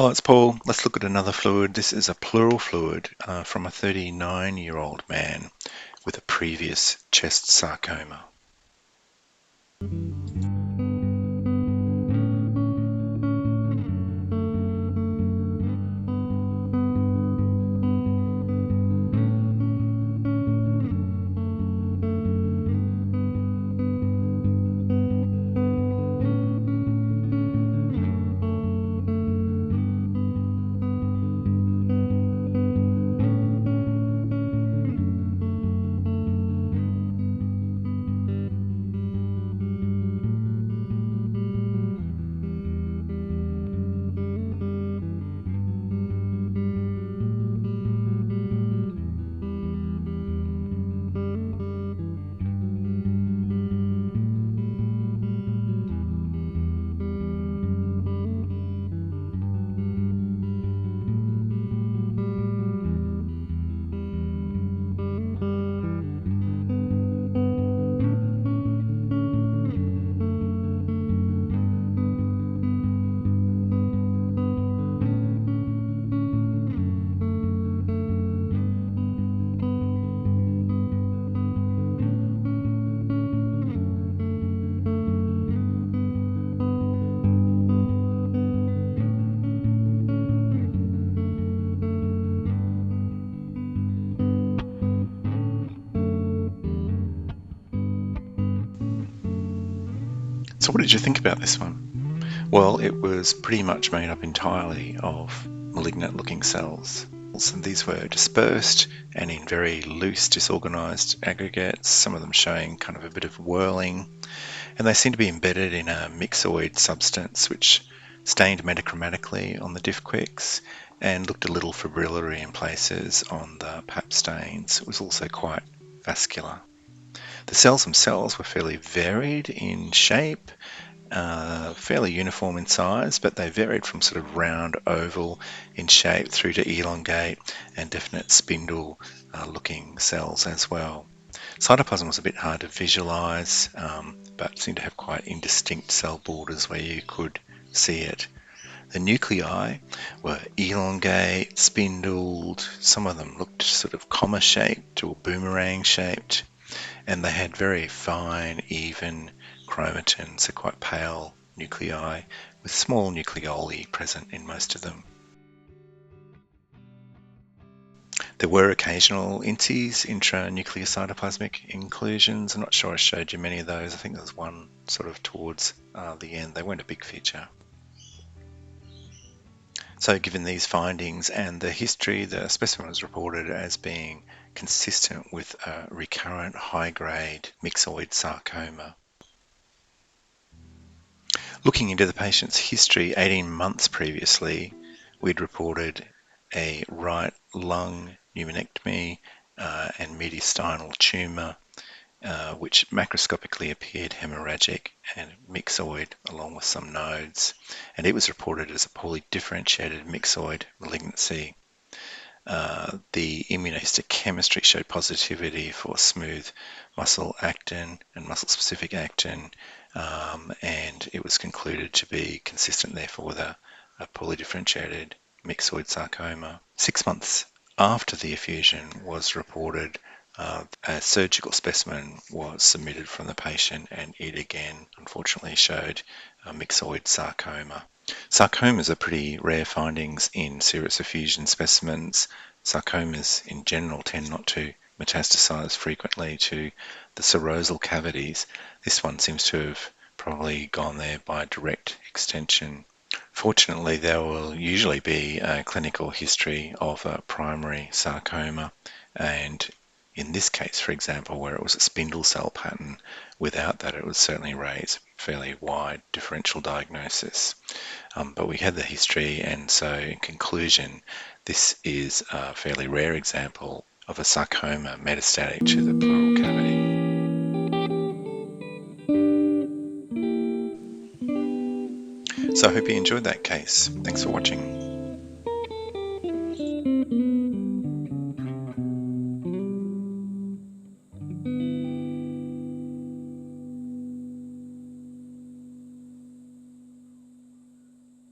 Hello, it's Paul. Let's look at another fluid. This is a pleural fluid from a 39-year-old man with a previous chest sarcoma. So what did you think about this one? Well, it was pretty much made up entirely of malignant-looking cells. And these were dispersed and in very loose, disorganized aggregates, some of them showing kind of a bit of whirling, and they seem to be embedded in a myxoid substance which stained metachromatically on the diffquicks and looked a little fibrillary in places on the pap stains. It was also quite vascular. The cells themselves were fairly varied in shape, fairly uniform in size, but they varied from sort of round oval in shape through to elongate and definite spindle looking cells as well. Cytoplasm was a bit hard to visualize, but seemed to have quite indistinct cell borders where you could see it. The nuclei were elongate, spindled, some of them looked sort of comma shaped or boomerang shaped, and they had very fine, even chromatin, so quite pale nuclei with small nucleoli present in most of them. There were occasional INCIs, intranuclear cytoplasmic inclusions. I'm not sure I showed you many of those. I think there was one sort of towards the end. They weren't a big feature. So given these findings and the history, the specimen was reported as being consistent with a recurrent high-grade myxoid sarcoma. Looking into the patient's history, 18 months previously, we'd reported a right lung pneumonectomy and mediastinal tumour, which macroscopically appeared hemorrhagic and myxoid along with some nodes, and it was reported as a poorly differentiated myxoid malignancy. The immunohistochemistry showed positivity for smooth muscle actin and muscle-specific actin, and it was concluded to be consistent, therefore, with a poorly differentiated myxoid sarcoma. 6 months after the effusion was reported, a surgical specimen was submitted from the patient, and it again, unfortunately, showed a myxoid sarcoma. Sarcomas are pretty rare findings in serous effusion specimens. Sarcomas in general tend not to metastasize frequently to the serosal cavities. This one seems to have probably gone there by direct extension. Fortunately, there will usually be a clinical history of a primary sarcoma, and in this case, for example, where it was a spindle cell pattern, without that it would certainly raise fairly wide differential diagnosis. But we had the history, and so in conclusion, this is a fairly rare example of a sarcoma metastatic to the pleural cavity. So I hope you enjoyed that case. Thanks for watching.